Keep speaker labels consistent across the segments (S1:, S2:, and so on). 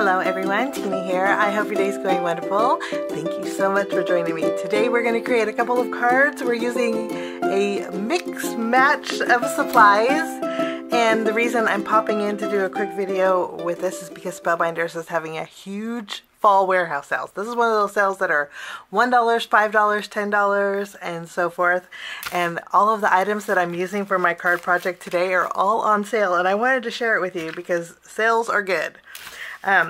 S1: Hello everyone, Tina here. I hope your day's going wonderful. Thank you so much for joining me. Today we're going to create a couple of cards. We're using a mix match of supplies. And the reason I'm popping in to do a quick video with this is because Spellbinders is having a huge fall warehouse sales. This is one of those sales that are $1, $5, $10, and so forth. And all of the items that I'm using for my card project today are all on sale. And I wanted to share it with you because sales are good.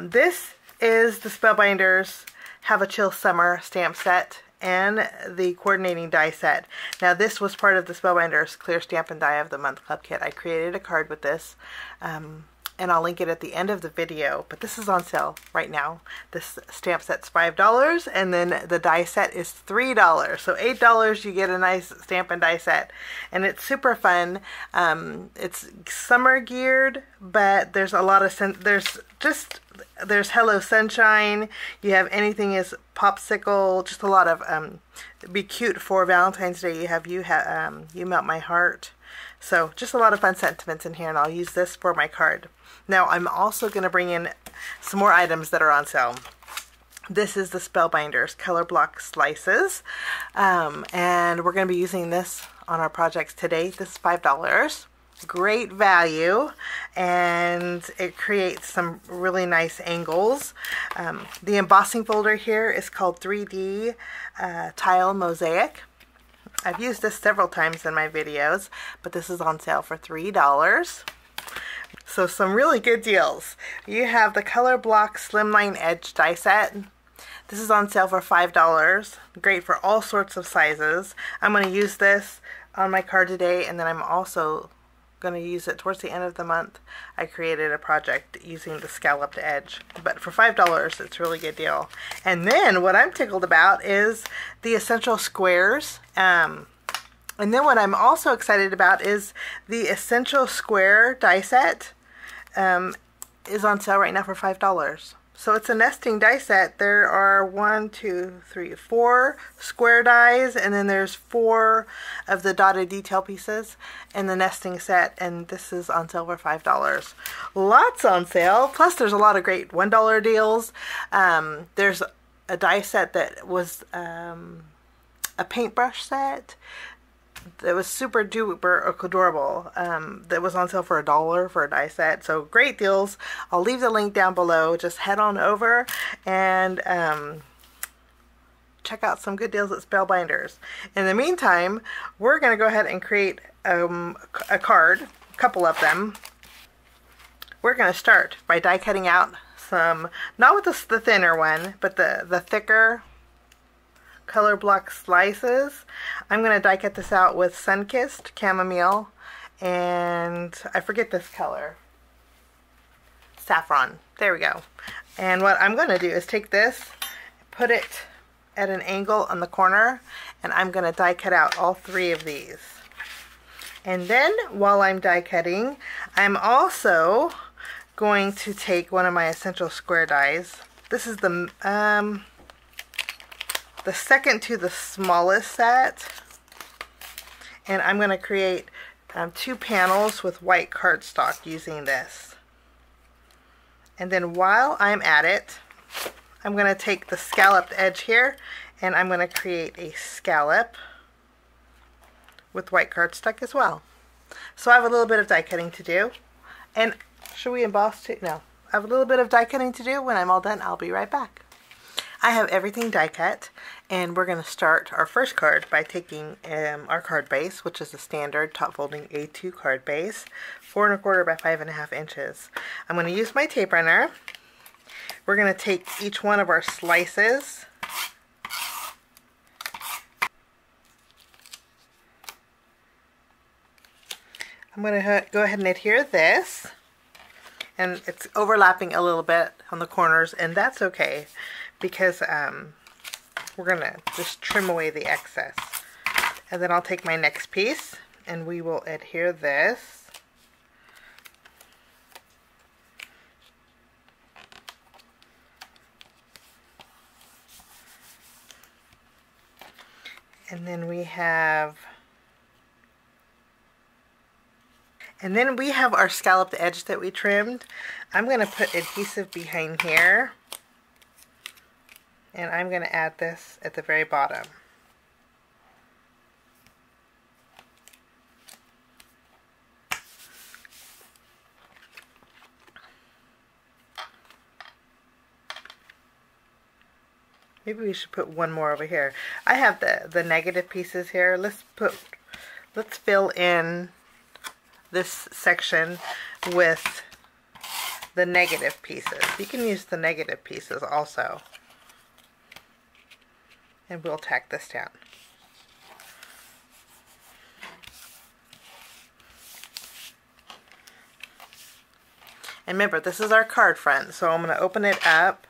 S1: This is the Spellbinders Have a Chill Summer stamp set and the coordinating die set. Now this was part of the Spellbinders Clear Stamp and Die of the Month Club Kit. I created a card with this and I'll link it at the end of the video, but this is on sale right now. This stamp set's $5 and then the die set is $3. So $8 you get a nice stamp and die set, and it's super fun. It's summer geared, but there's a lot of there's Hello Sunshine, you have Anything is Popsicle, just a lot of be cute for Valentine's Day. You have You Melt My Heart. So just a lot of fun sentiments in here, and I'll use this for my card. Now I'm also going to bring in some more items that are on sale. This is the Spellbinders Color Block Slices, and we're going to be using this on our projects today. This is $5. Great value, and it creates some really nice angles. The embossing folder here is called 3D Tile Mosaic. I've used this several times in my videos, but this is on sale for $3. So some really good deals. You have the Color Block Slimline Edge die set. This is on sale for $5. Great for all sorts of sizes. I'm going to use this on my card today, and then I'm also going to use it towards the end of the month. I created a project using the scalloped edge, but for $5 it's a really good deal. And then what I'm tickled about is the essential squares, and then what I'm also excited about is the essential square die set is on sale right now for $5. So it's a nesting die set. There are 4 square dies, and then there's 4 of the dotted detail pieces in the nesting set, and this is on sale for $5. Lots on sale, plus there's a lot of great $1 deals. There's a die set that was a paintbrush set that was super duper adorable, that was on sale for $1 for a die set. So great deals. I'll leave the link down below. Just head on over and check out some good deals at Spellbinders. In the meantime, we're going to go ahead and create a card, a couple of them. We're going to start by die cutting out some, not with the thinner one, but the thicker color block slices. I'm going to die cut this out with Sunkissed Chamomile, and I forget this color, Saffron. There we go. And what I'm going to do is take this, put it at an angle on the corner, and I'm going to die cut out all 3 of these. And then while I'm die cutting, I'm also going to take one of my essential square dies. This is the second to the smallest set, and I'm going to create 2 panels with white cardstock using this. And then while I'm at it, I'm going to take the scalloped edge here, and I'm going to create a scallop with white cardstock as well. So I have a little bit of die cutting to do, and should we emboss too? No, I have a little bit of die cutting to do. When I'm all done, I'll be right back. I have everything die cut, and we're going to start our first card by taking our card base, which is a standard top folding A2 card base, 4 1/4 by 5.5 inches. I'm going to use my tape runner. We're going to take each one of our slices, I'm going to go ahead and adhere this, and it's overlapping a little bit on the corners, and that's okay, because we're going to just trim away the excess. And then I'll take my next piece and we will adhere this. And then we have And then we have our scalloped edge that we trimmed. I'm going to put adhesive behind here. And I'm going to add this at the very bottom. Maybe we should put one more over here. I have the negative pieces here. Let's fill in this section with the negative pieces. You can use the negative pieces also. And we'll tack this down. And remember, this is our card front, so I'm going to open it up.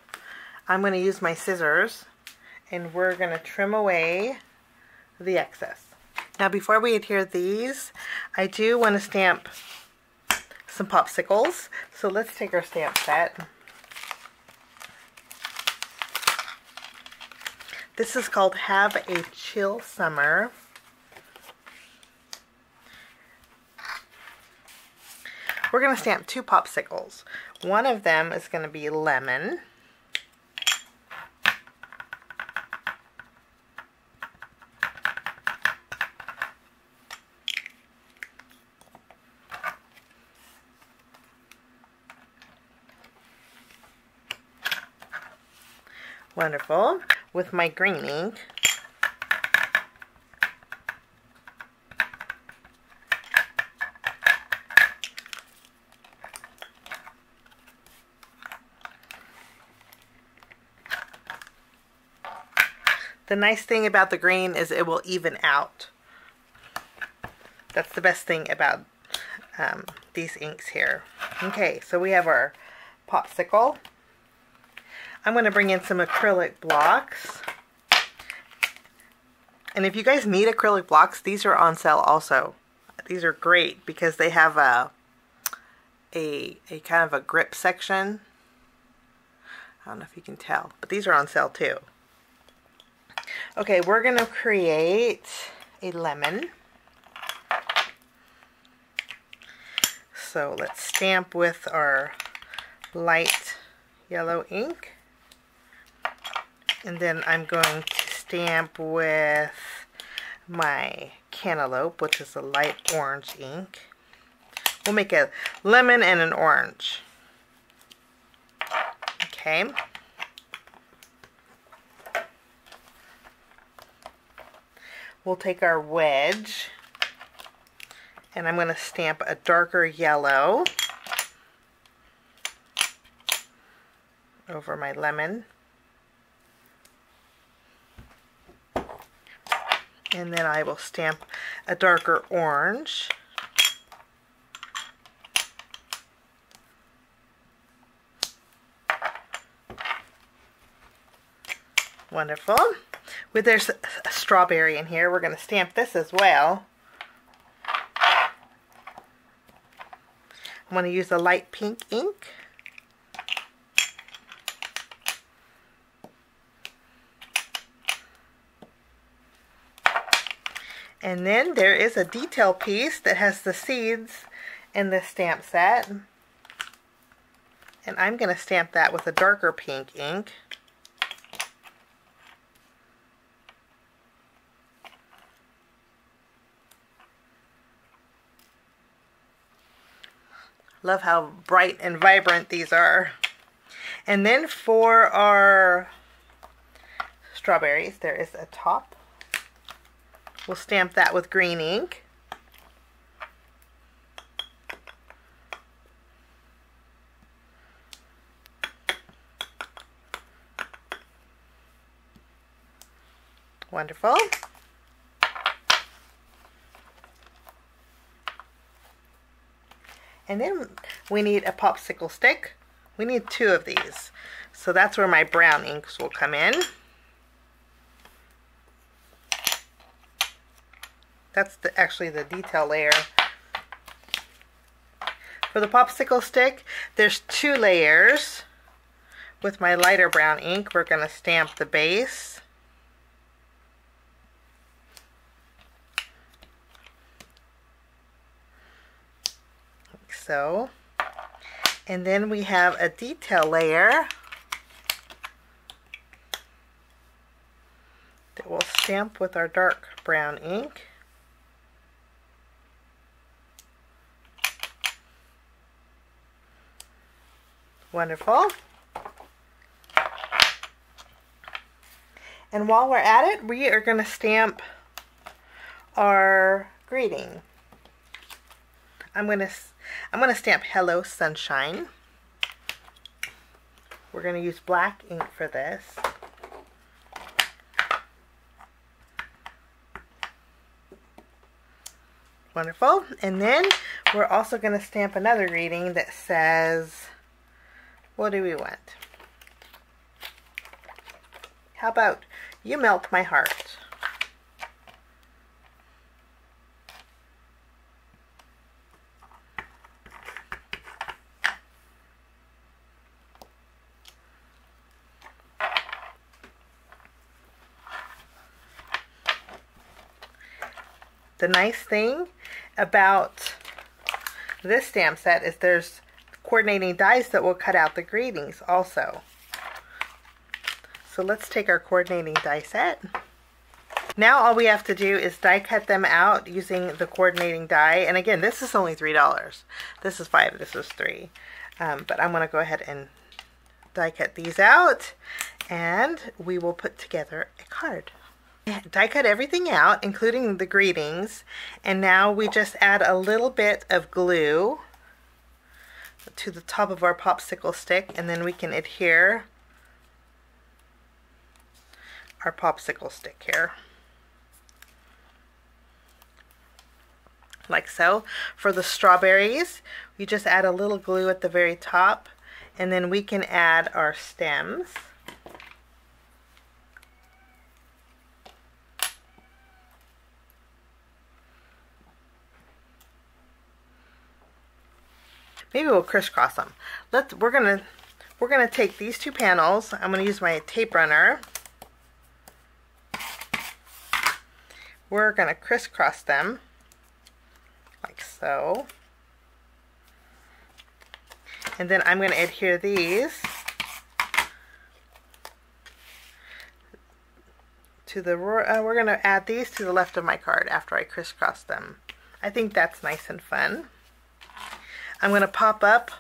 S1: I'm going to use my scissors, and we're going to trim away the excess. Now before we adhere these, I do want to stamp some popsicles. So let's take our stamp set. This is called Have a Chill Summer. We're going to stamp 2 popsicles. One of them is going to be lemon. Wonderful. With my green ink, the nice thing about the green is it will even out. That's the best thing about these inks here. Okay, so we have our popsicle. I'm going to bring in some acrylic blocks. And if you guys need acrylic blocks, these are on sale also. These are great because they have a kind of a grip section. I don't know if you can tell, but these are on sale too. Okay, we're going to create a lemon. So let's stamp with our light yellow ink. And then I'm going to stamp with my cantaloupe, which is a light orange ink. We'll make a lemon and an orange. Okay. We'll take our wedge, and I'm going to stamp a darker yellow over my lemon. And then I will stamp a darker orange. Wonderful. There's a strawberry in here. We're going to stamp this as well. I'm going to use a light pink ink. And then there is a detail piece that has the seeds in this stamp set. And I'm going to stamp that with a darker pink ink. Love how bright and vibrant these are. And then for our strawberries, there is a top. We'll stamp that with green ink. Wonderful. And then we need a popsicle stick. We need 2 of these. So that's where my brown inks will come in. That's actually the detail layer. For the popsicle stick, there's 2 layers. With my lighter brown ink, we're going to stamp the base. so. And then we have a detail layer that we'll stamp with our dark brown ink. Wonderful. And while we're at it, we are going to stamp our greeting. I'm going to stamp Hello Sunshine. We're going to use black ink for this. Wonderful. And then we're also going to stamp another greeting that says, what do we want? How about, you melt my heart? The nice thing about this stamp set is there's coordinating dies that will cut out the greetings also. So let's take our coordinating die set. Now all we have to do is die cut them out using the coordinating die. And again, this is only $3. This is $5, this is $3. But I'm going to go ahead and die cut these out, and we will put together a card. Die cut everything out, including the greetings, and now we just add a little bit of glue to the top of our popsicle stick, and then we can adhere our popsicle stick here. Like so. For the strawberries, we just add a little glue at the very top, and then we can add our stems. Maybe we'll crisscross them. We're gonna take these two panels. I'm gonna use my tape runner. We're gonna crisscross them like so. And then I'm gonna adhere these to the, we're gonna add these to the left of my card after I crisscross them. I think that's nice and fun. I'm going to pop up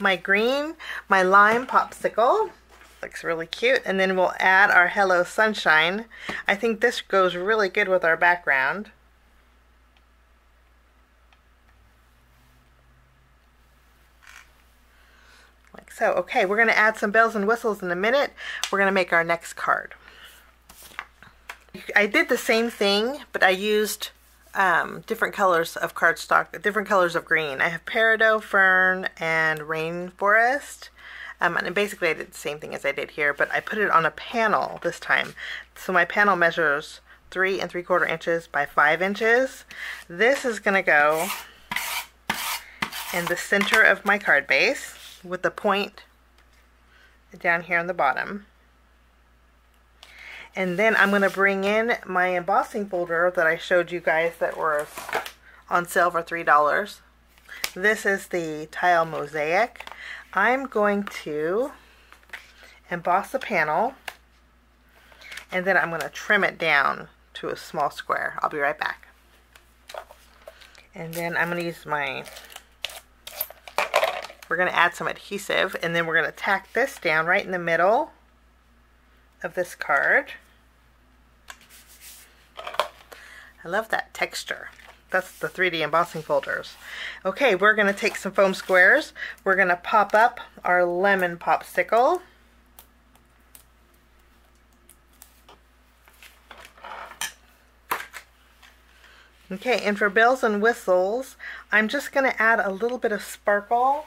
S1: my green, my lime popsicle. Looks really cute. And then we'll add our Hello Sunshine. I think this goes really good with our background. Like so. Okay, we're going to add some bells and whistles in a minute. We're going to make our next card. I did the same thing, but I used different colors of cardstock, different colors of green. I have peridot, fern, and rainforest. And basically I did the same thing as I did here, but I put it on a panel this time. So my panel measures 3 3/4 inches by 5 inches. This is going to go in the center of my card base with the point down here on the bottom. And then I'm going to bring in my embossing folder that I showed you guys that were on sale for $3. This is the tile MOSAIC. I'm going to emboss the panel, and then I'm going to trim it down to a small square. I'll be right back. And then I'm going to use we're going to add some adhesive, and then we're going to tack this down right in the middle of this card. I love that texture. That's the 3D embossing folders. Okay, we're going to take some foam squares. We're going to pop up our lemon popsicle. Okay, and for bells and whistles, I'm just going to add a little bit of sparkle.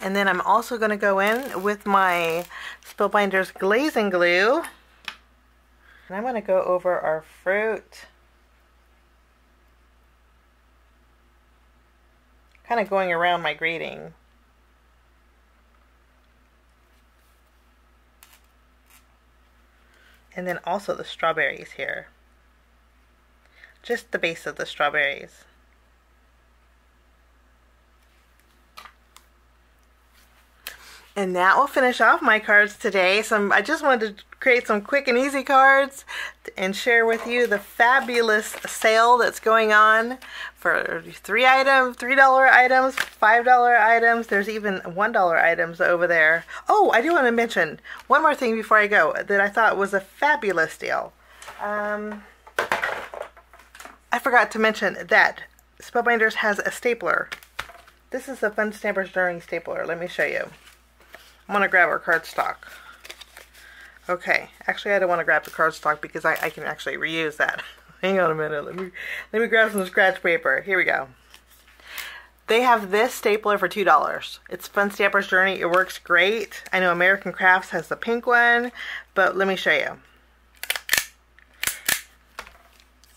S1: And then I'm also going to go in with my Spellbinders glazing glue. And I'm going to go over our fruit. Kind of going around my greeting. And then also the strawberries here. Just the base of the strawberries. And that will finish off my cards today. I just wanted to create some quick and easy cards and share with you the fabulous sale that's going on for $3 items, $5 items. There's even $1 items over there. Oh, I do want to mention one more thing before I go that I thought was a fabulous deal. I forgot to mention that Spellbinders has a stapler. This is a Fun Stampers Journey stapler. Let me show you. I'm going to grab our cardstock. Okay, actually I don't want to grab the cardstock because I can actually reuse that. Hang on a minute, let me grab some scratch paper. Here we go. They have this stapler for $2. It's Fun Stampers Journey. It works great. I know American Crafts has the pink one, but let me show you.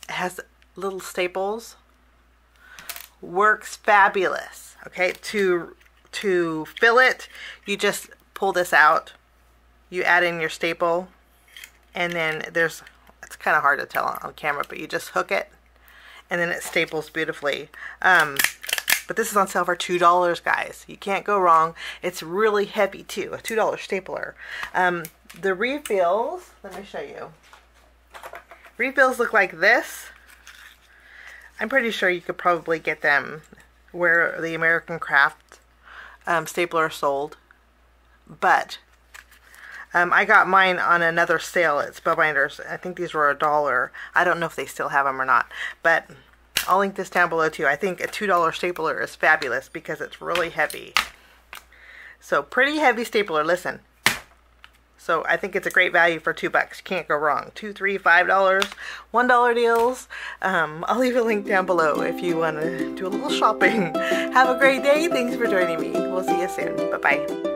S1: It has little staples. Works fabulous. Okay, to fill it, you just pull this out, you add in your staple, and then it's kind of hard to tell on camera, but you just hook it, and then it staples beautifully. But this is on sale for $2, guys. You can't go wrong. It's really heavy too, a $2 stapler. The refills, let me show you. Refills look like this. I'm pretty sure you could probably get them where the American Craft stapler sold, but I got mine on another sale at Spellbinders. I think these were $1. I don't know if they still have them or not, but I'll link this down below too. I think a $2 stapler is fabulous because it's really heavy. So pretty heavy stapler, listen. So I think it's a great value for $2. You can't go wrong. $2, $3, $5, $1 deals. I'll leave a link down below if you want to do a little shopping. Have a great day. Thanks for joining me. We'll see you soon. Bye-bye.